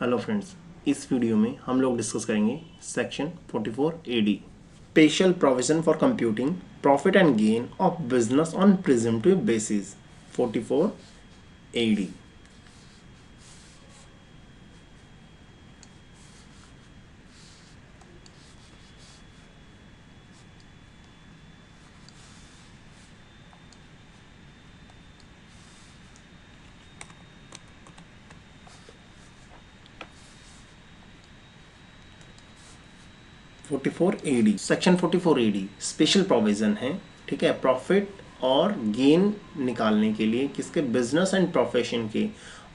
Hello friends, इस video में हम लोग डिस्कस करेंगे section 44 AD special provision for computing profit and gain of business on presumptive basis 44 AD। 44 AD section 44 AD special provision है, ठीक है, प्रॉफिट और गेन निकालने के लिए किसके, बिजनेस एंड प्रोफेशन के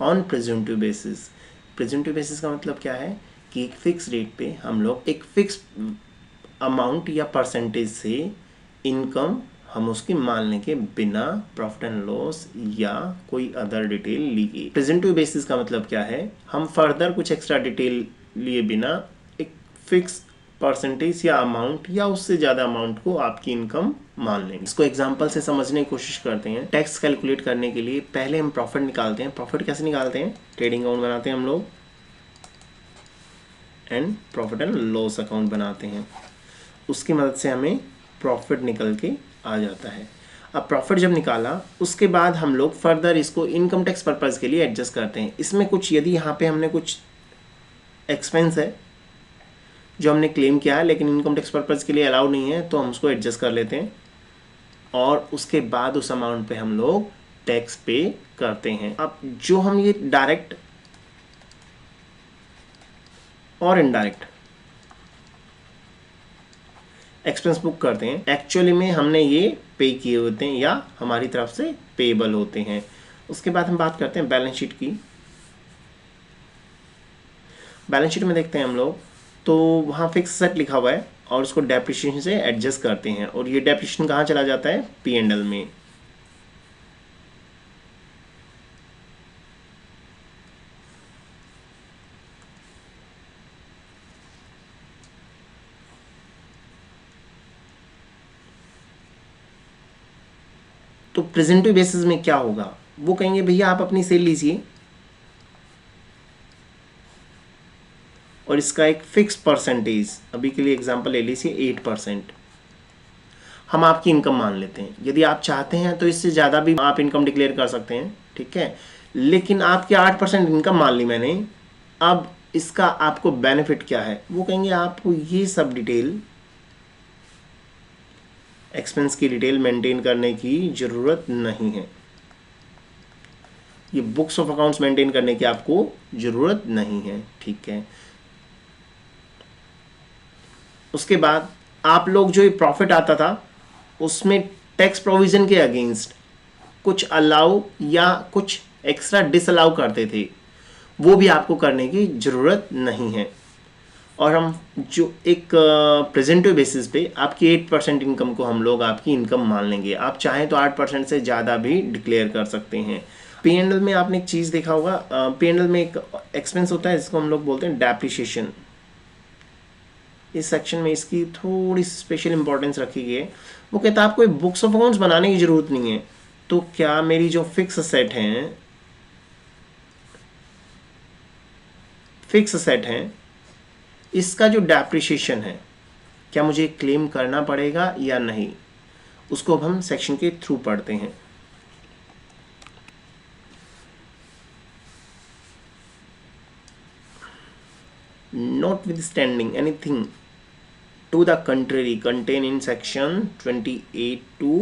on presumptive basis. Presumptive basis का मतलब क्या है कि एक फिक्स रेट पे हम लोग एक फिक्स अमाउंट या परसेंटेज से इनकम हम उसकी मानने के बिना प्रॉफिट एंड लॉस या कोई अदर डिटेल लिए। प्रेजेंटिव बेसिस का मतलब क्या है, हम फर्दर कुछ एक्स्ट्रा डिटेल लिए बिना एक फिक्स परसेंटेज या अमाउंट या उससे ज़्यादा अमाउंट को आपकी इनकम मान लेंगे। इसको एग्जांपल से समझने की कोशिश करते हैं। टैक्स कैलकुलेट करने के लिए पहले हम प्रॉफिट निकालते हैं। प्रॉफिट कैसे निकालते हैं, ट्रेडिंग अकाउंट बनाते हैं हम लोग and profit and loss account बनाते हैं। उसकी मदद से हमें प्रॉफिट निकल के आ जाता है। अब प्रॉफिट जब निकाला उसके बाद हम लोग फर्दर इसको इनकम टैक्स पर्पज़ के लिए एडजस्ट करते हैं। इसमें कुछ यदि यहाँ पे हमने कुछ एक्सपेंस है जो हमने क्लेम किया है लेकिन इनकम टैक्स पर्पज़ के लिए अलाउ नहीं है, तो हम उसको एडजस्ट कर लेते हैं और उसके बाद उस अमाउंट पे हम लोग टैक्स पे करते हैं। अब जो हम ये डायरेक्ट और इनडायरेक्ट एक्सपेंस बुक करते हैं, एक्चुअली में हमने ये पे किए होते हैं या हमारी तरफ से पेबल होते हैं। उसके बाद हम बात करते हैं बैलेंस शीट की। बैलेंस शीट में देखते हैं हम लोग, तो वहाँ फिक्स सेट लिखा हुआ है और उसको डेप्रिसिएशन से एडजस्ट करते हैं और ये डेप्रिसिएशन कहाँ चला जाता है, P&L में। तो प्रेजेंटिव बेसिस में क्या होगा, वो कहेंगे भैया आप अपनी सेल लीजिए और इसका एक फिक्स परसेंटेज, अभी के लिए एग्जांपल ले लीजिए 8%, हम आपकी इनकम मान लेते हैं। यदि आप चाहते हैं तो इससे ज़्यादा भी आप इनकम डिक्लेयर कर सकते हैं, ठीक है, लेकिन आपकी 8% इनकम मान ली मैंने। अब इसका आपको बेनिफिट क्या है, वो कहेंगे आपको ये सब डिटेल, एक्सपेंस की डिटेल मेंटेन करने की ज़रूरत नहीं है। ये बुक्स ऑफ अकाउंट्स मेंटेन करने की आपको ज़रूरत नहीं है, ठीक है। उसके बाद आप लोग जो ये प्रॉफिट आता था उसमें टैक्स प्रोविजन के अगेंस्ट कुछ अलाउ या कुछ एक्स्ट्रा डिसअलाउ करते थे, वो भी आपको करने की ज़रूरत नहीं है। और हम जो एक प्रेजेंटिव बेसिस पे आपकी 8% इनकम को हम लोग आपकी इनकम मान लेंगे। आप चाहें तो 8% से ज़्यादा भी डिक्लेयर कर सकते हैं। P&L में आपने एक चीज़ देखा होगा, P&L में एक एक्सपेंस होता है जिसको हम लोग बोलते हैं डेप्रिसिएशन। इस सेक्शन में इसकी थोड़ी स्पेशल इंपॉर्टेंस रखी गई है। वो कहता है आपको बुक्स ऑफ अकाउंट्स बनाने की ज़रूरत नहीं है, तो क्या मेरी जो फिक्स सेट हैं इसका जो डेप्रिसिएशन है क्या मुझे क्लेम करना पड़ेगा या नहीं, उसको अब हम सेक्शन के थ्रू पढ़ते हैं। Notwithstanding anything to the contrary contained in section 28 to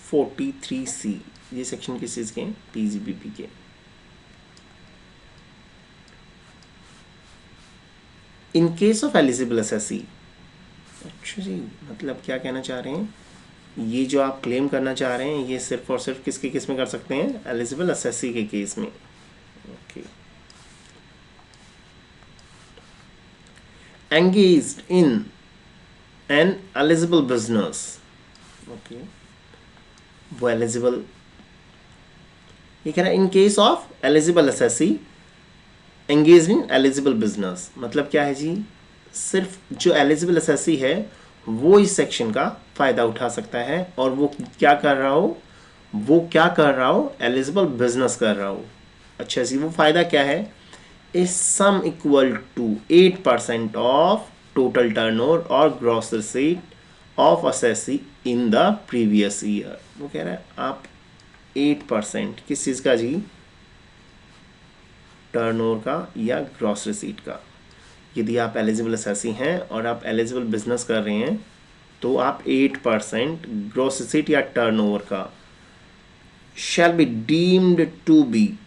43C। ये सेक्शन किस चीज़ के हैं, PGBP के। In case of eligible SSC, अच्छा जी, मतलब क्या कहना चाह रहे हैं, ये जो आप क्लेम करना चाह रहे हैं ये सिर्फ और सिर्फ किसके केस में कर सकते हैं, एलिजिबल एसएससी के केस में। Okay, engaged in an eligible business, okay, वो एलिजिबल, ये कह रहा है in case of eligible SSC engage in eligible business. मतलब क्या है जी, सिर्फ जो एलिजिबल एसएससी है वो इस सेक्शन का फ़ायदा उठा सकता है और वो क्या कर रहा हो, एलिजिबल बिजनेस कर रहा हो। अच्छा जी, वो फ़ायदा क्या है, is sum equal to 8% of total turnover और gross receipt of assessee in the previous year। वो कह रहा है आप 8% किस चीज़ का जी, टर्नओवर का या ग्रॉस रिसीट का। यदि आप एलिजिबल असेसी हैं और आप एलिजिबल बिजनेस कर रहे हैं तो आप 8% ग्रॉस रिसीट या टर्नओवर का shall be deemed to be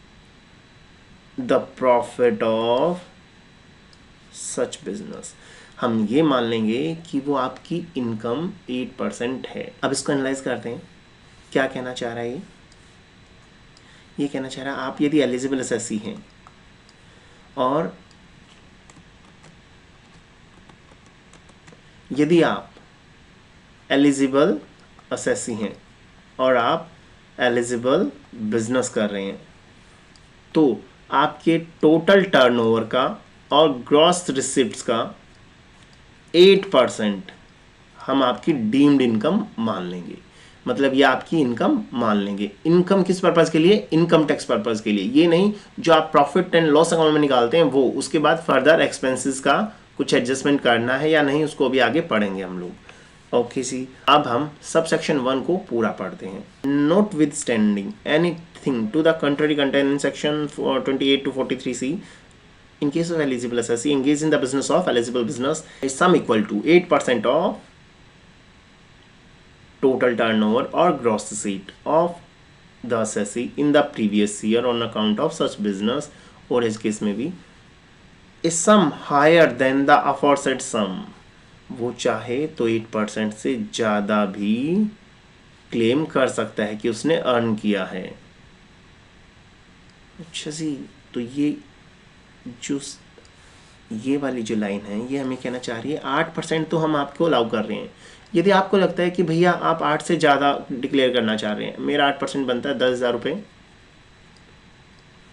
the profit of such business। हम ये मान लेंगे कि वो आपकी इनकम 8% है। अब इसको एनालाइज करते हैं, क्या कहना चाह रहा है ये कहना चाह रहा है आप यदि एलिजिबल असेसी हैं और यदि आप एलिजिबल असेसी हैं और आप एलिजिबल बिजनेस कर रहे हैं तो आपके टोटल टर्नओवर का और ग्रॉस रिसिप्ट्स का 8% हम आपकी डीम्ड इनकम मान लेंगे। मतलब ये आपकी इनकम मान लेंगे। इनकम किस पर्पज़ के लिए, इनकम टैक्स पर्पज़ के लिए। ये नहीं जो आप प्रॉफिट एंड लॉस अकाउंट में निकालते हैं वो, उसके बाद फर्दर एक्सपेंसेस का कुछ एडजस्टमेंट करना है या नहीं उसको भी आगे पढ़ेंगे हम लोग। ओके सी, अब हम सब सेक्शन 1 को पूरा पढ़ते हैं। Notwithstanding anything to the country contain in section 28 to 43C, in case of eligible assessee engaged in the business of eligible business is sum equal to 8% of total turnover or gross receipt of the assessee in the previous year on account of such business, और इस case में भी is sum higher than the aforesaid sum, वो चाहे तो 8% से ज़्यादा भी क्लेम कर सकता है कि उसने अर्न किया है। अच्छा जी, तो ये वाली जो लाइन है ये हमें कहना चाह रही है 8% तो हम आपको अलाउ कर रहे हैं। यदि आपको लगता है कि भैया आप 8 से ज़्यादा डिक्लेयर करना चाह रहे हैं, मेरा 8% बनता है 10,000 रुपये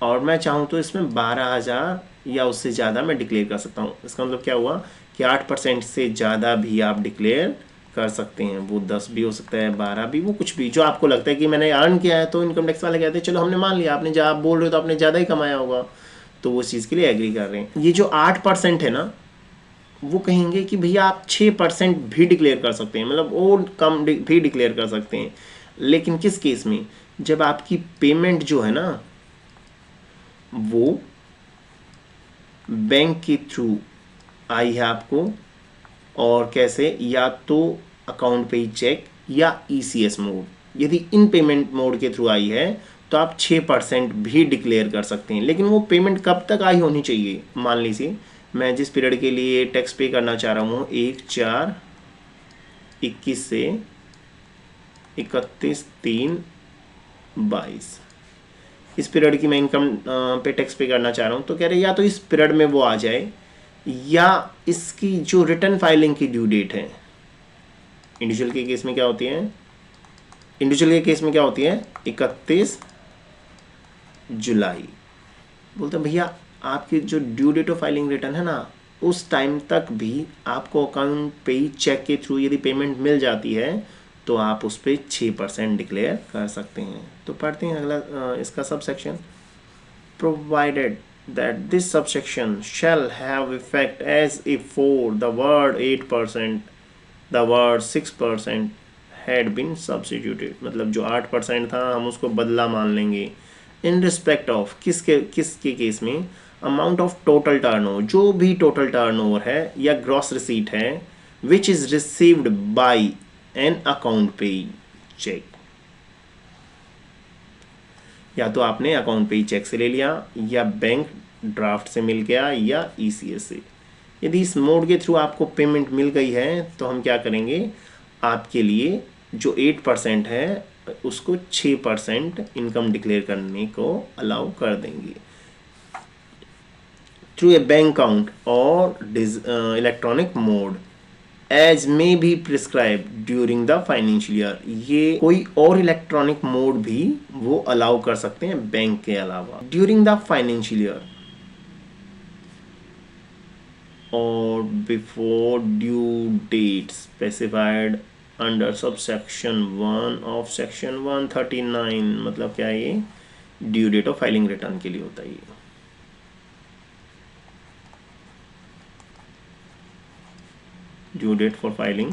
और मैं चाहूँ तो इसमें 12,000 या उससे ज़्यादा मैं डिक्लेयर कर सकता हूँ। इसका मतलब क्या हुआ कि 8% से ज़्यादा भी आप डिक्लेयर कर सकते हैं। वो 10 भी हो सकता है, 12 भी, वो कुछ भी जो आपको लगता है कि मैंने अर्न किया है। तो इनकम टैक्स वाले कहते हैं चलो हमने मान लिया, आपने जब आप बोल रहे हो तो आपने ज़्यादा ही कमाया होगा, तो वो चीज़ के लिए एग्री कर रहे हैं। ये जो 8% है ना, वो कहेंगे कि भैया आप 6% भी डिक्लेयर कर सकते हैं, मतलब और कम भी डिक्लेयर कर सकते हैं। लेकिन किस केस में, जब आपकी पेमेंट जो है ना वो बैंक के थ्रू आई है आपको, और कैसे, या तो अकाउंट पे ही चेक या ECS मोड। यदि इन पेमेंट मोड के थ्रू आई है तो आप 6% भी डिक्लेयर कर सकते हैं। लेकिन वो पेमेंट कब तक आई होनी चाहिए, मान लीजिए मैं जिस पीरियड के लिए टैक्स पे करना चाह रहा हूँ 1/4/21 से 31/3/22, इस पीरियड की मैं इनकम पे टैक्स पे करना चाह रहा हूँ, तो कह रहे या तो इस पीरियड में वो आ जाए या इसकी जो रिटर्न फाइलिंग की ड्यू डेट है, इंडिविजुअल के केस में क्या होती है, 31 जुलाई। बोलते हैं भैया आपकी जो due date of filing return है ना, उस टाइम तक भी आपको अकाउंट पे ही चेक के थ्रू यदि पेमेंट मिल जाती है तो आप उस पर 6% डिक्लेयर कर सकते हैं। तो पढ़ते हैं अगला इसका sub section. Provided that this subsection shall have effect as if for the word 8% the word 6% had been substituted। मतलब जो 8% था हम उसको बदला मान लेंगे in respect of किसके केस में, amount of total turnover, जो भी total turnover है या gross receipt है, which is received by an account pay check। या तो आपने अकाउंट पे ही चेक से ले लिया या बैंक ड्राफ्ट से मिल गया या ECS से। यदि इस मोड के थ्रू आपको पेमेंट मिल गई है तो हम क्या करेंगे, आपके लिए जो 8% है उसको 6% इनकम डिक्लेयर करने को अलाउ कर देंगे थ्रू ए बैंक अकाउंट और electronic mode as may be prescribed during the financial year. ये कोई और इलेक्ट्रॉनिक मोड भी वो अलाउ कर सकते हैं बैंक के अलावा ड्यूरिंग द फाइनेंशियल ईयर और before due date specified under subsection 1 of section 139। मतलब क्या है, ये due date of filing return के लिए होता है ये। Due date for filing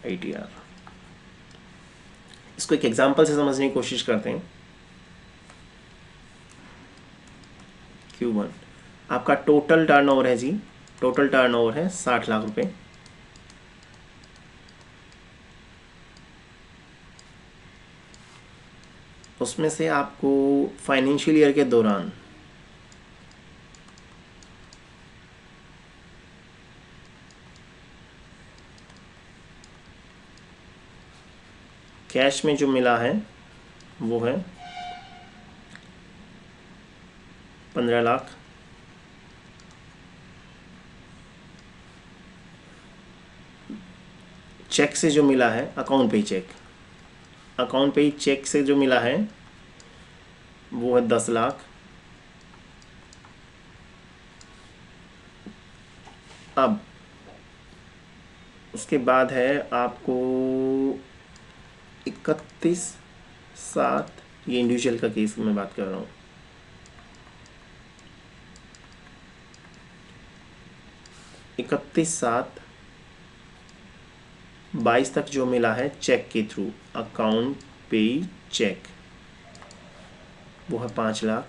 ITR। इसको एक एग्जांपल से समझने की कोशिश करते हैं। Q1 आपका टोटल टर्नओवर है जी, टोटल टर्नओवर है 60 लाख रुपए। उसमें से आपको फाइनेंशियल ईयर के दौरान कैश में जो मिला है वो है 15 लाख। चेक से जो मिला है, अकाउंट पे चेक, अकाउंट पे चेक से जो मिला है वो है 10 लाख। अब उसके बाद है आपको 31/7, ये इंडिविजुअल का केस मैं बात कर रहा हूँ। 31/7/22 तक जो मिला है चेक के थ्रू, अकाउंट पे चेक, वो है 5 लाख।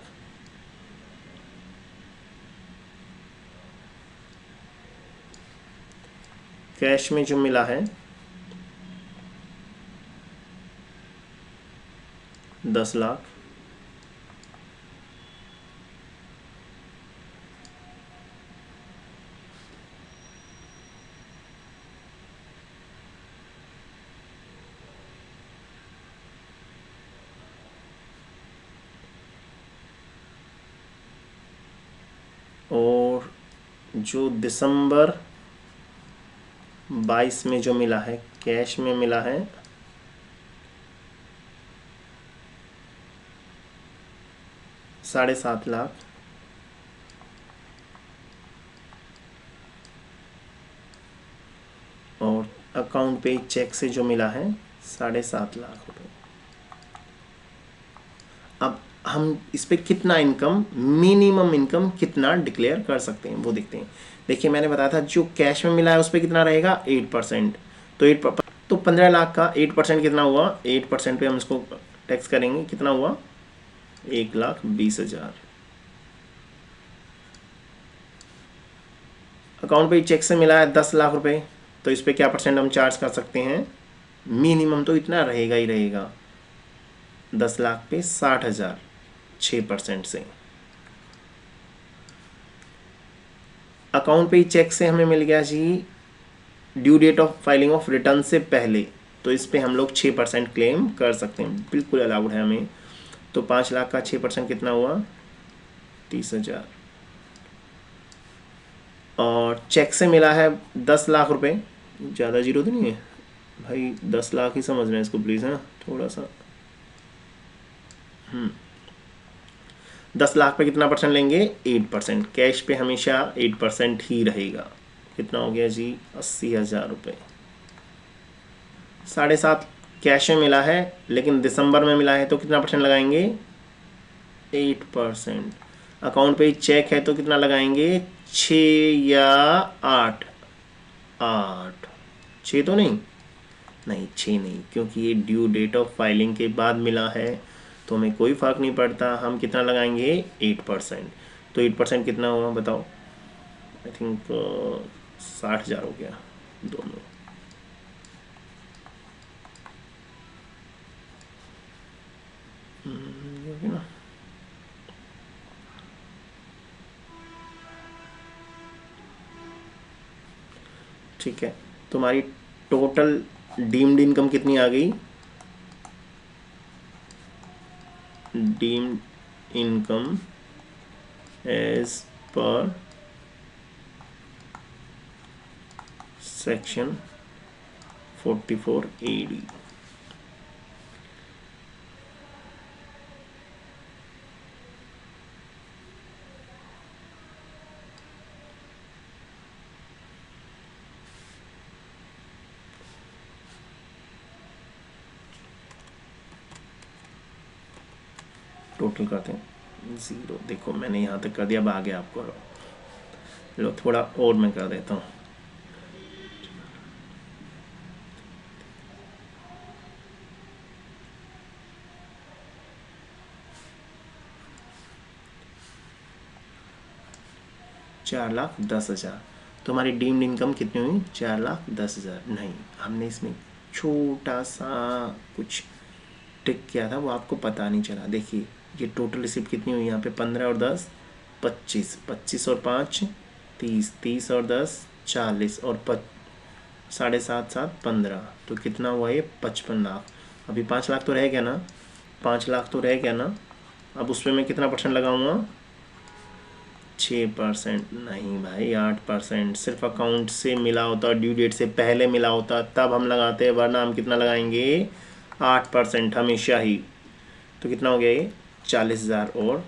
कैश में जो मिला है 10 लाख। और जो दिसंबर 22 में जो मिला है कैश में मिला है 7.5 लाख। और अकाउंट पे चेक से जो मिला है 7.5 लाख रुपए। अब हम इस पे कितना इनकम, मिनिमम इनकम कितना डिक्लेयर कर सकते हैं वो देखते हैं। देखिए मैंने बताया था जो कैश में मिला है उस पर कितना रहेगा 8%। तो 15 लाख का 8% कितना हुआ, 8% पे हम इसको टैक्स करेंगे, कितना हुआ 1,20,000। अकाउंट पे चेक से मिला है 10 लाख रुपए, तो इस पे क्या परसेंट हम चार्ज कर सकते हैं, मिनिमम तो इतना रहेगा ही रहेगा, 10 लाख पे 60,000, 6% से। अकाउंट पे चेक से हमें मिल गया जी due date of filing of return से पहले, तो इस पे हम लोग 6% क्लेम कर सकते हैं, बिल्कुल अलाउड है हमें। तो 5 लाख का 6% कितना हुआ 30,000। और चेक से मिला है 10 लाख रुपए, ज़्यादा जीरो तो नहीं है भाई, 10 लाख ही समझ रहे हैं इसको प्लीज़, है ना, थोड़ा सा 10 लाख पे कितना परसेंट लेंगे 8%। कैश पे हमेशा 8% ही रहेगा। कितना हो गया जी 80,000 रुपये। 7.5 कैश में मिला है लेकिन दिसंबर में मिला है तो कितना परसेंट लगाएंगे 8%। अकाउंट पे चेक है तो कितना लगाएंगे 6 या 8, 6 तो नहीं, 6 नहीं, क्योंकि ये ड्यू डेट ऑफ फाइलिंग के बाद मिला है तो हमें कोई फ़र्क नहीं पड़ता, हम कितना लगाएंगे 8%। तो 8% कितना हुआ बताओ, आई थिंक 60,000 हो गया दोनों। ना ठीक है, तुम्हारी टोटल डीम्ड इनकम कितनी आ गई, deemed income as per section 44 AD। Total करते हैं 0, देखो मैंने यहाँ तक कर दिया, अब आगे आपको लो थोड़ा और मैं कर देता हूँ। 4,10,000। तो हमारी डीम्ड इनकम कितनी हुई? 4,10,000। नहीं, हमने इसमें छोटा सा कुछ ट्रिक किया था, वो आपको पता नहीं चला। देखिए ये टोटल रिसिप्ट कितनी हुई यहाँ पे, 15 और 10 25, 25 और 5 30, 30 और 10 40 और 7.5 15, तो कितना हुआ ये? 55 लाख। अभी 5 लाख तो रह गया ना, 5 लाख तो रह गया ना। अब उसमें मैं कितना परसेंट लगाऊंगा? 6%। नहीं भाई, 8%। सिर्फ अकाउंट से मिला होता, ड्यू डेट से पहले मिला होता तब हम लगाते हैं, वरना हम कितना लगाएंगे? 8% हमेशा ही। तो कितना हो गया ये? 40,000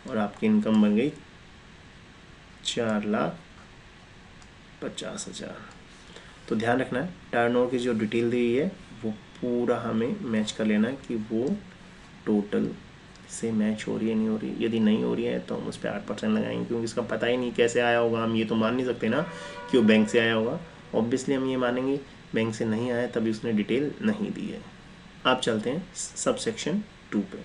और आपकी इनकम बन गई 4,50,000। तो ध्यान रखना है, टर्नओवर की जो डिटेल दी है वो पूरा हमें मैच कर लेना है कि वो टोटल से मैच हो रही है नहीं हो रही। यदि नहीं हो रही है तो हम उस पर 8% लगाएंगे, क्योंकि इसका पता ही नहीं कैसे आया होगा। हम ये तो मान नहीं सकते ना कि वो बैंक से आया होगा। ऑब्वियसली हम ये मानेंगे बैंक से नहीं आया, तभी उसने डिटेल नहीं दी है। आप चलते हैं सब सेक्शन 2 पे।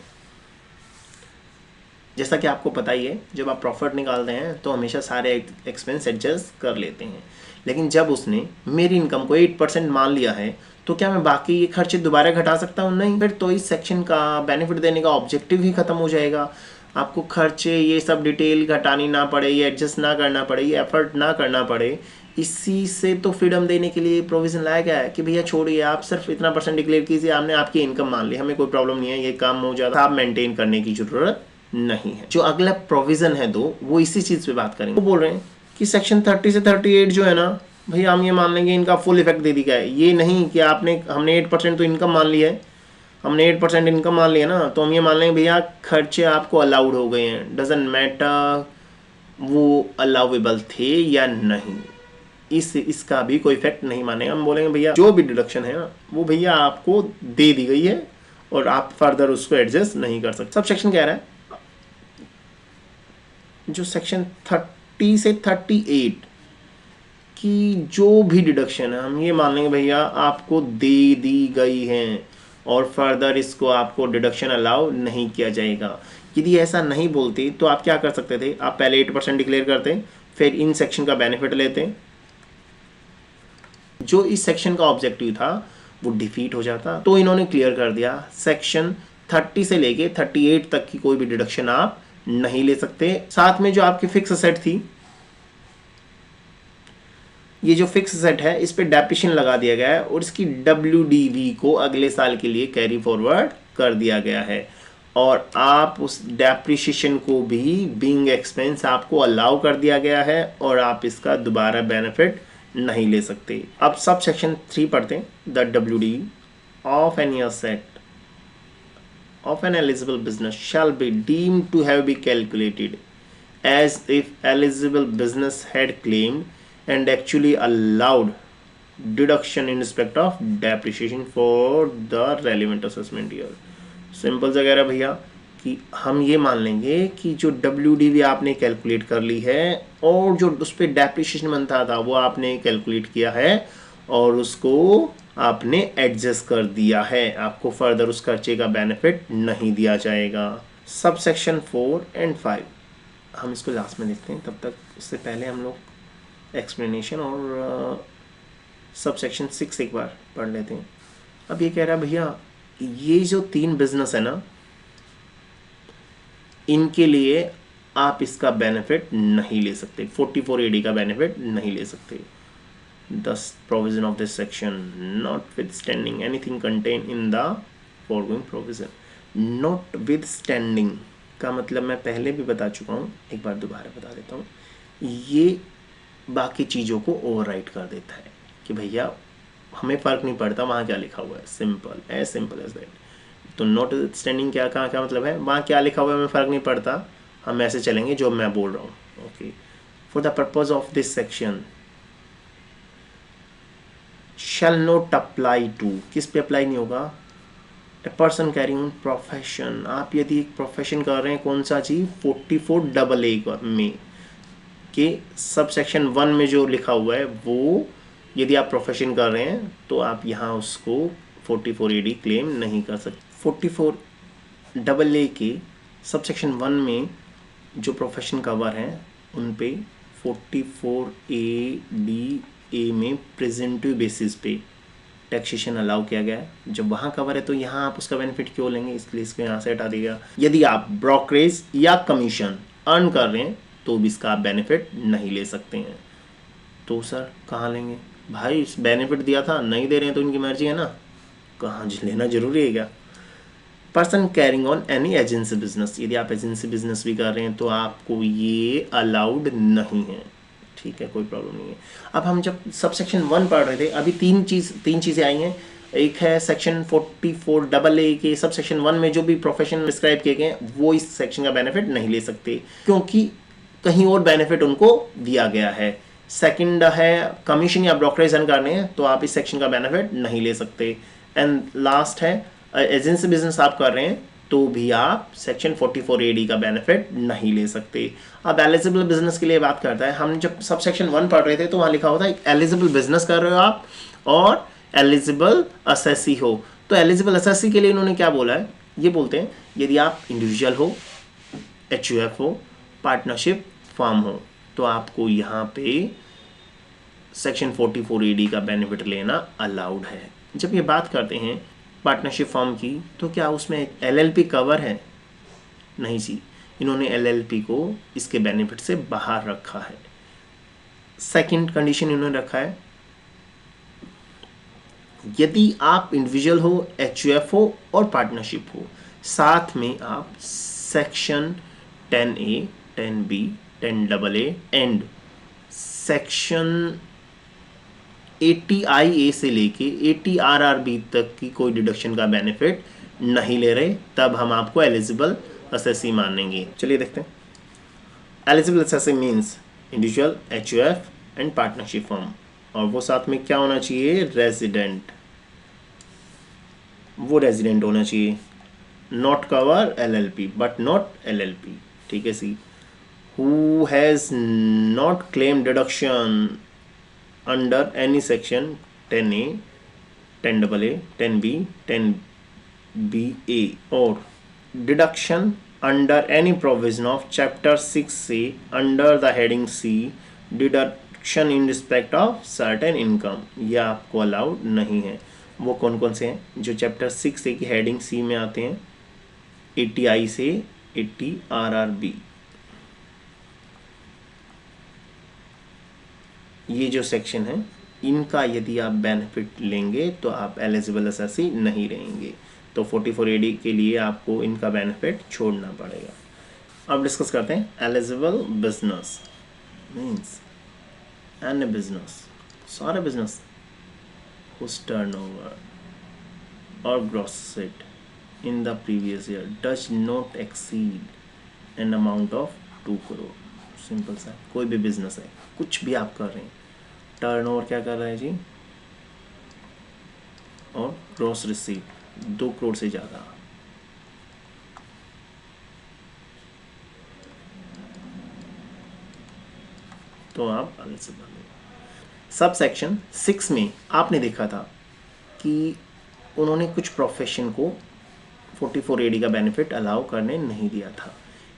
जैसा कि आपको पता ही है, जब आप प्रॉफिट निकालते हैं तो हमेशा सारे एक्सपेंस एडजस्ट कर लेते हैं। लेकिन जब उसने मेरी इनकम को 8% मान लिया है, तो क्या मैं बाकी ये खर्चे दोबारा घटा सकता हूँ? नहीं। फिर तो इस सेक्शन का बेनिफिट देने का ऑब्जेक्टिव ही खत्म हो जाएगा। आपको खर्चे ये सब डिटेल घटानी ना पड़े, ये एडजस्ट ना करना पड़े, ये एफर्ट ना करना पड़े। इसी से तो फ्रीडम देने के लिए प्रोविजन लाया गया है कि भैया छोड़िए, आप सिर्फ इतना % डिक्लेयर कीजिए, आपने आपकी इनकम मान ली, हमें कोई प्रॉब्लम नहीं है, ये काम हो जाता, आप मेंटेन करने की जरूरत नहीं है। जो अगला प्रोविजन है दो, वो इसी चीज पे बात करेंगे। वो बोल रहे हैं कि सेक्शन 30 से 38 जो है ना भैया, हम ये मान लेंगे इनका फुल इफेक्ट दे दिया है। ये नहीं कि हमने 8% तो इनकम मान ली है, हमने 8% इनकम मान लिया ना, तो हम ये मान लेंगे भैया खर्चे आपको अलाउड हो गए हैं, डजंट मैटर वो अलाउेबल थे या नहीं, इसका भी कोई इफेक्ट नहीं मानेगा। हम बोलेंगे भैया जो भी डिडक्शन है ना वो भैया आपको दे दी गई है और आप फर्दर उसको एडजस्ट नहीं कर सकते। सब सेक्शन कह रहा है जो सेक्शन 30 से 38 की जो भी डिडक्शन है, हम ये मान लेंगे भैया आपको दे दी गई हैं और फर्दर इसको आपको डिडक्शन अलाउ नहीं किया जाएगा। यदि ऐसा नहीं बोलती तो आप क्या कर सकते थे? आप पहले 8% डिक्लेयर करते, फिर इन सेक्शन का बेनिफिट लेते, जो इस सेक्शन का ऑब्जेक्टिव था वो डिफीट हो जाता। तो इन्होंने क्लियर कर दिया सेक्शन 30 से लेके 38 तक की कोई भी डिडक्शन आप नहीं ले सकते। साथ में जो आपकी फिक्स असेट थी, ये जो फिक्स असेट है इस पे डेप्रिसिएशन लगा दिया गया है और इसकी WDV को अगले साल के लिए कैरी फॉरवर्ड कर दिया गया है और आप उस डेप्रिसिएशन को भी बीइंग एक्सपेंस आपको अलाउ कर दिया गया है और आप इसका दोबारा बेनिफिट नहीं ले सकते। अब सब सेक्शन 3 पढ़ते हैं। The WDV of any asset of an eligible business shall be deemed to have been calculated as if eligible business had claimed and actually allowed deduction in respect of depreciation for the relevant assessment year। Simple सा कह रहा है भैया कि हम ये मान लेंगे कि जो WDV आपने कैलकुलेट कर ली है और जो उस पर डेप्रिसिएशन बनता था वो आपने कैलकुलेट किया है और उसको आपने एडजस्ट कर दिया है, आपको फर्दर उस खर्चे का बेनिफिट नहीं दिया जाएगा। सब सेक्शन 4 एंड 5 हम इसको लास्ट में देखते हैं, तब तक उससे पहले हम लोग एक्सप्लेनेशन और सब सेक्शन 6 एक बार पढ़ लेते हैं। अब ये कह रहा है भैया ये जो 3 बिजनेस है ना, इनके लिए आप इसका बेनिफिट नहीं ले सकते, 44 AD का बेनिफिट नहीं ले सकते। The provision of this section notwithstanding anything contained in the foregoing provision। notwithstanding का मतलब मैं पहले भी बता चुका हूँ, एक बार दोबारा बता देता हूँ। ये बाकी चीज़ों को ओवरराइड कर देता है कि भैया हमें फ़र्क नहीं पड़ता वहाँ क्या लिखा हुआ है, सिंपल एज दैट। तो notwithstanding क्या मतलब है, वहाँ क्या लिखा हुआ है हमें फ़र्क नहीं पड़ता, हम ऐसे चलेंगे जो मैं बोल रहा हूँ। Okay, for the purpose of this section shall not apply to, किस पे अप्लाई नहीं होगा? A person carrying on profession। आप यदि एक प्रोफेशन कर रहे हैं, कौन सा चीज? 44AA में के सब सेक्शन 1 में जो लिखा हुआ है वो यदि आप प्रोफेशन कर रहे हैं तो आप यहाँ उसको 44 AD क्लेम नहीं कर सकते। 44AA के सब सेक्शन 1 में जो प्रोफेशन कवर हैं उन पे 44A में प्रेजेंटिव बेसिस पे टैक्सेशन अलाउ किया गया है। जब वहाँ कवर है तो यहाँ आप उसका बेनिफिट क्यों लेंगे, इसलिए इसको यहाँ से हटा दिया। यदि आप ब्रोकरेज या कमीशन अर्न कर रहे हैं तो भी इसका आप बेनिफिट नहीं ले सकते हैं। तो सर कहाँ लेंगे भाई, बेनिफिट दिया था, नहीं दे रहे हैं तो इनकी मर्जी है ना, कहाँ लेना जरूरी है क्या। Person carrying on any agency business, यदि आप एजेंसी बिजनेस भी कर रहे हैं तो आपको ये अलाउड नहीं है, ठीक है, कोई प्रॉब्लम नहीं है। अब हम जब सब सेक्शन 1 पढ़ रहे थे, अभी तीन चीज़ें आई हैं। एक है सेक्शन 44AA के सब सेक्शन 1 में जो भी प्रोफेशन डिस्क्राइब किए गए हैं वो इस सेक्शन का बेनिफिट नहीं ले सकते, क्योंकि कहीं और बेनिफिट उनको दिया गया है। सेकंड है कमीशन या ब्रोकरेज अर्न करने हैं तो आप इस सेक्शन का बेनिफिट नहीं ले सकते। एंड लास्ट है एजेंसी बिजनेस आप कर रहे हैं तो भी आप सेक्शन 44AD का बेनिफिट नहीं ले सकते। अब एलिजिबल बिजनेस के लिए बात करता है, हम जब सब सेक्शन 1 पढ़ रहे थे तो वहाँ लिखा होता है एलिजिबल बिजनेस कर रहे हो आप और एलिजिबल असेसी हो। तो एलिजिबल असेसी के लिए इन्होंने क्या बोला है, ये बोलते हैं यदि आप इंडिविजुअल हो, HUF हो, पार्टनरशिप फर्म हो तो आपको यहाँ पे सेक्शन 44AD का बेनिफिट लेना अलाउड है। जब ये बात करते हैं पार्टनरशिप फर्म की तो क्या उसमें LLP कवर है, नहीं जी, इन्होंने LLP को इसके बेनिफिट से बाहर रखा है। सेकंड कंडीशन इन्होंने रखा है यदि आप इंडिविजुअल हो, HUF हो और पार्टनरशिप हो, साथ में आप section 10A, 10B, 10AA and section 80IA से लेके 80RRB तक की कोई डिडक्शन का बेनिफिट नहीं ले रहे, तब हम आपको एलिजिबल असेसी मानेंगे। चलिए देखते हैं। Eligible assessee means individual, HUF and partnership firm, और वो साथ में क्या होना चाहिए, रेजिडेंट, वो रेजिडेंट होना चाहिए। Not cover LLP but not LLP, ठीक है। See who has not claim deduction under any section 10A, 10AA, 10B, 10BA और deduction under any provision of chapter 6A under the heading C, deduction in respect of certain income, यह आपको allowed नहीं है। वो कौन कौन से हैं जो चैप्टर 6A की हेडिंग C में आते हैं, 80I से 80RRB, ये जो सेक्शन है इनका यदि आप बेनिफिट लेंगे तो आप एलिजिबल असेसी नहीं रहेंगे। तो 44AD के लिए आपको इनका बेनिफिट छोड़ना पड़ेगा। अब डिस्कस करते हैं eligible business means any business, सारे business whose turnover or gross in the previous year does not exceed an amount of 2 crore। Simple सा, कोई भी बिजनेस है, कुछ भी आप कर रहे हैं, टर्नओवर क्या कर रहा है जी, और ग्रॉस रिसीट 2 करोड़ से ज़्यादा, तो आप एलिजिबल हो। सब सेक्शन 6 में आपने देखा था कि उन्होंने कुछ प्रोफेशन को 44AD का बेनिफिट अलाउ करने नहीं दिया था।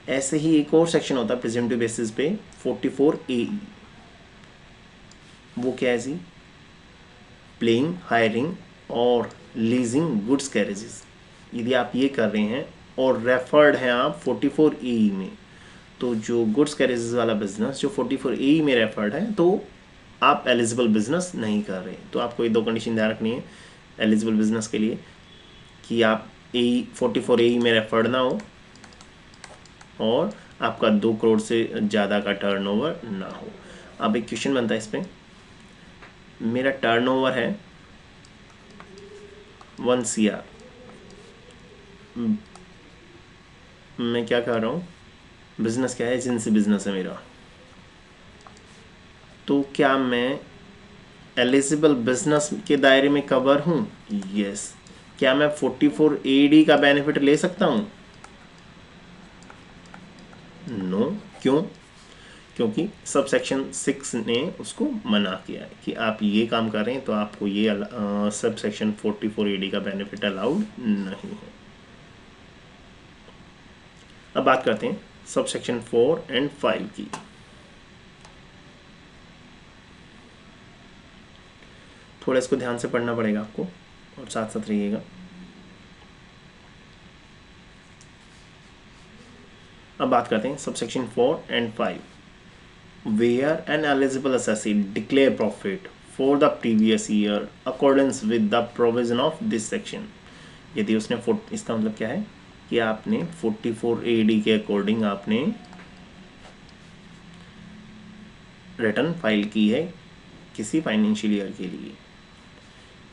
ऐसे ही एक और सेक्शन होता है प्रेजेंटिव बेसिस पे 44AE, वो क्या है जी, प्लेइंग, हायरिंग और लीजिंग गुड्स कैरेजेस। यदि आप ये कर रहे हैं और रेफर्ड हैं आप 44AE में, तो जो गुड्स कैरेजेस वाला बिजनेस जो 44AE में रेफर्ड है तो आप एलिजिबल बिजनेस नहीं कर रहे। तो आपको ये 2 कंडीशन ध्यान रखनी है एलिजिबल बिजनेस के लिए कि आप 44AE में रेफर्ड ना हो और आपका 2 करोड़ से ज़्यादा का टर्नओवर ना हो। अब एक क्वेश्चन बनता है इस पर, मेरा टर्नओवर है 1 CR, मैं क्या कर रहा हूँ, बिजनेस क्या है, एजेंसी बिजनेस है मेरा, तो क्या मैं एलिजिबल बिजनेस के दायरे में कवर हूँ? यस। क्या मैं 44AD का बेनिफिट ले सकता हूँ? नो। क्यों? क्योंकि सब सेक्शन 6 ने उसको मना किया है कि आप ये काम कर रहे हैं तो आपको ये सब सेक्शन 44AD का बेनिफिट अलाउड नहीं है। अब बात करते हैं सब सेक्शन 4 एंड 5 की। थोड़ा इसको ध्यान से पढ़ना पड़ेगा आपको और साथ साथ रहिएगा। अब बात करते हैं subsection 4 and 5। Where an eligible assessee declare profit for the previous year accordance with the provision of this section. यदि उसने इसका मतलब क्या है कि आपने 44 AD के अकॉर्डिंग आपने रिटर्न फाइल की है किसी फाइनेंशियल ईयर के लिए,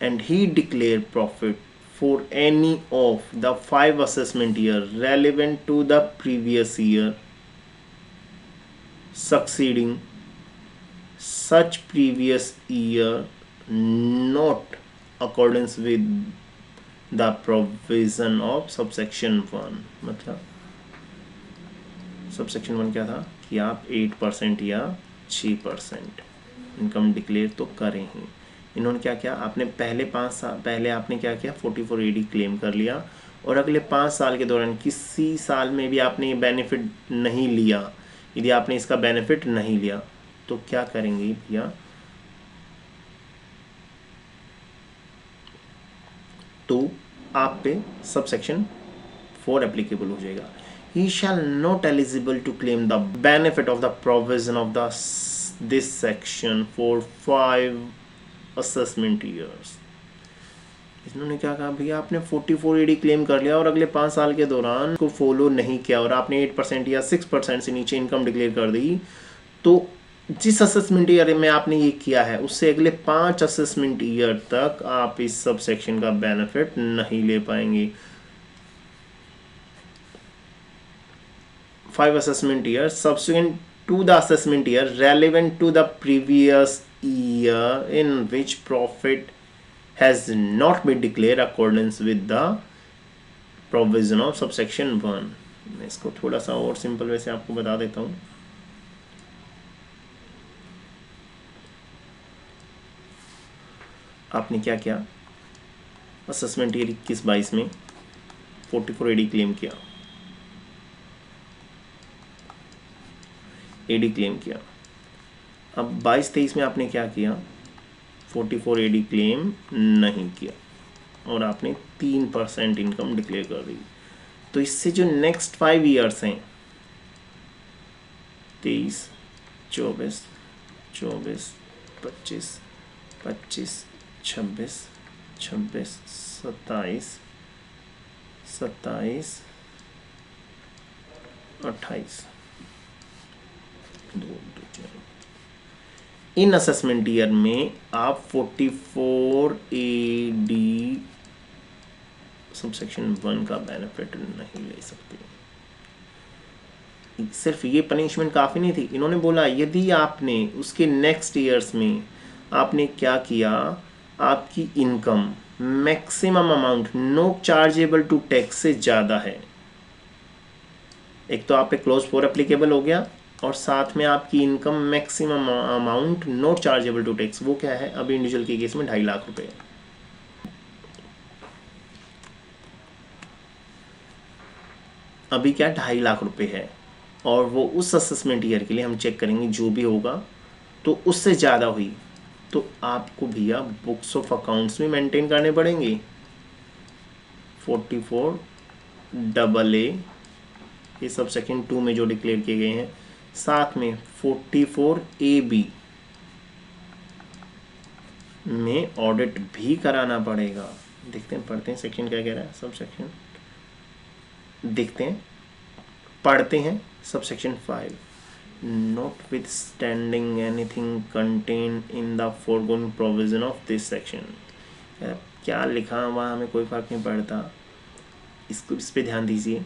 and he declare profit for any of the 5 assessment year relevant to the previous year succeeding such previous year not accordance with the provision of subsection 1। मतलब subsection 1 क्या था कि आप 8% या 6% इनकम डिक्लेयर तो करें ही। इन्होंने क्या किया, आपने पहले 5 साल पहले आपने क्या किया 44 AD क्लेम कर लिया, और अगले 5 साल के दौरान किसी साल में भी आपने ये बेनिफिट नहीं लिया। यदि आपने इसका बेनिफिट नहीं लिया तो क्या करेंगे भैया, तो आप पे सबसेक्शन 4 एप्लीकेबल हो जाएगा। He shall not eligible to claim the benefit of the provision of this section for 5 assessment years. इन्होंने क्या कहा, भैया आपने 44 AD क्लेम कर लिया और अगले 5 साल के दौरान को फॉलो नहीं किया और आपने 8% या 6% से नीचे इनकम डिक्लेयर कर दी, तो जिस असेसमेंट ईयर में आपने ये किया है उससे अगले 5 असेसमेंट ईयर तक आप इस सब सेक्शन का बेनिफिट नहीं ले पाएंगे। 5 assessment years subsequent to the assessment year relevant to the previous year in which profit has not been declared accordance with the provision of subsection 1। मैं इसको थोड़ा सा और सिंपल वैसे आपको बता देता हूँ। आपने क्या किया, असेसमेंट ईयर 21-22 में 44 AD क्लेम किया, AD क्लेम किया। अब 22-23 में आपने क्या किया, 44 AD क्लेम नहीं किया और आपने 3% इनकम डिक्लेयर कर दी। तो इससे जो नेक्स्ट 5 ईयर्स हैं 23, 24, 25, 26, 26, 27, 27, 28, इन असेसमेंट ईयर में आप 44 AD सबसेक्शन 1 का बेनिफिट नहीं ले सकते। सिर्फ ये पनिशमेंट काफ़ी नहीं थी, इन्होंने बोला यदि आपने उसके नेक्स्ट ईयर्स में आपने क्या किया, आपकी income maximum amount not chargeable to tax से ज़्यादा है, एक तो आप पे क्लोज 4 एप्लीकेबल हो गया और साथ में आपकी income maximum amount not chargeable to tax, वो क्या है अभी इंडिविजुअल के केस में 2.5 लाख रुपए। अभी क्या 2.5 लाख रुपए है और वो उस असेसमेंट ईयर के लिए हम चेक करेंगे जो भी होगा तो उससे ज़्यादा हुई तो आपको भैया बुक्स ऑफ अकाउंट्स में मेंटेन करने पड़ेंगे। 44 AA ये सब सेक्शन 2 में जो डिक्लेयर किए गए हैं, साथ में 44 AB में ऑडिट भी कराना पड़ेगा। देखते हैं पढ़ते हैं सेक्शन क्या कह रहा है, सब सेक्शन देखते हैं पढ़ते हैं। Sub section 5, notwithstanding anything contained in the foregoing provision of this section। क्या लिखा हुआ हमें कोई फर्क नहीं पड़ता, इसको इस पे ध्यान दीजिए।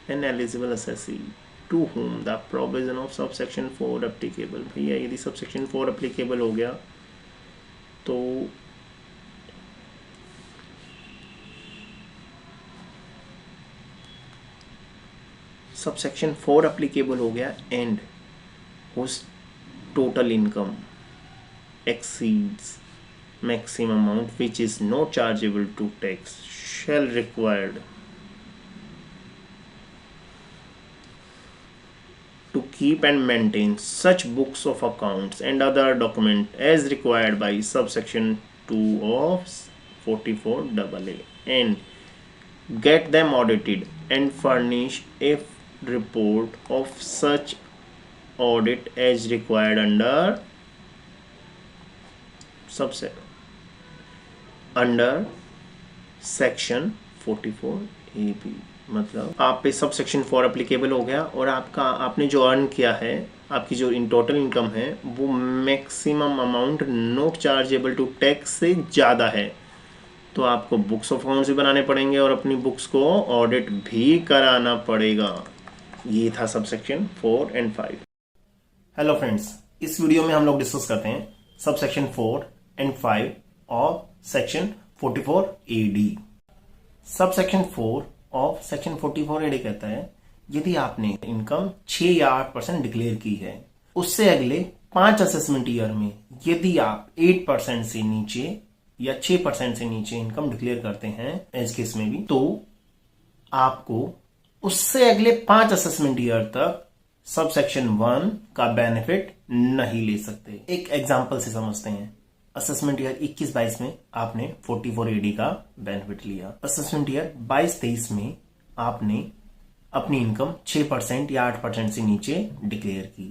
An eligible assessee to whom the provision of subsection 4 applicable, भैया यदि subsection 4 applicable हो गया तो subsection 4 applicable हो गया and whose total income exceeds maximum amount which is not chargeable to tax shall required to keep and maintain such books of accounts and other document as required by subsection 2 of 44AA and get them audited and furnish a report of such audit as required under section 44AB। मतलब आप पे sub section 4 applicable हो गया और आपने जो earn किया है, आपकी जो इन टोटल इनकम है वो maximum amount not chargeable to tax से ज़्यादा है, तो आपको बुक्स ऑफ अकाउंट्स भी बनाने पड़ेंगे और अपनी बुक्स को ऑडिट भी कराना पड़ेगा। ये था sub section 4 and 5। Hello friends, इस वीडियो में हम लोग डिस्कस करते हैं sub section 4 and 5 of section 44AD। Sub section 4 of section 44AD कहता है यदि आपने इनकम 6 या 8% डिक्लेयर की है, उससे अगले 5 असेसमेंट ईयर में यदि आप 8% से नीचे या 6% से नीचे इनकम डिक्लेयर करते हैं एज केस में भी, तो आपको उससे अगले 5 असेसमेंट ईयर तक सब सेक्शन 1 का बेनिफिट नहीं ले सकते। एक एग्जांपल से समझते हैं। असेसमेंट ईयर 21-22 में आपने 44AD का बेनिफिट लिया। असेसमेंट ईयर 22-23 में आपने अपनी इनकम 6% या 8% से नीचे डिक्लेयर की।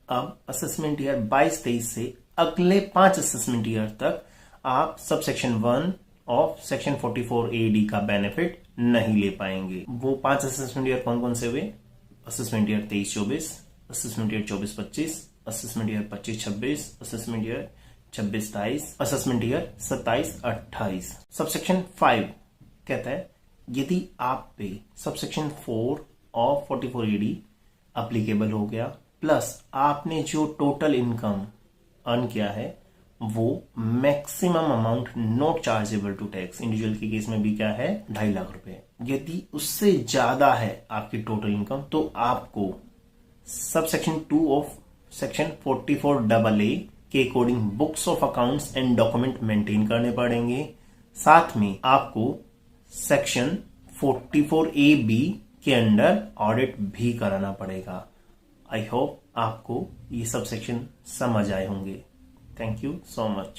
अब असेसमेंट ईयर 22-23 से अगले 5 असेसमेंट ईयर तक आप sub section 1 of section 44AD का बेनिफिट नहीं ले पाएंगे। वो 5 असेसमेंट ईयर कौन कौन से हुए? Assessment year 23-24, assessment year 24-25, assessment year 25-26, assessment year 26-28, assessment year 27-28। Subsection 5 कहता है यदि आप पे सबसेक्शन 4 ऑफ 44AD अप्लीकेबल हो गया, प्लस आपने जो टोटल इनकम अर्न किया है वो maximum amount not chargeable to tax, individual के केस में भी क्या है 2.5 लाख रुपए, यदि उससे ज्यादा है आपकी टोटल इनकम, तो आपको sub section 2 of section 44AA के according books of accounts and document maintain करने पड़ेंगे। साथ में आपको सेक्शन 44AB के अंडर ऑडिट भी कराना पड़ेगा। आई होप आपको ये सब सेक्शन समझ आए होंगे। Thank you so much.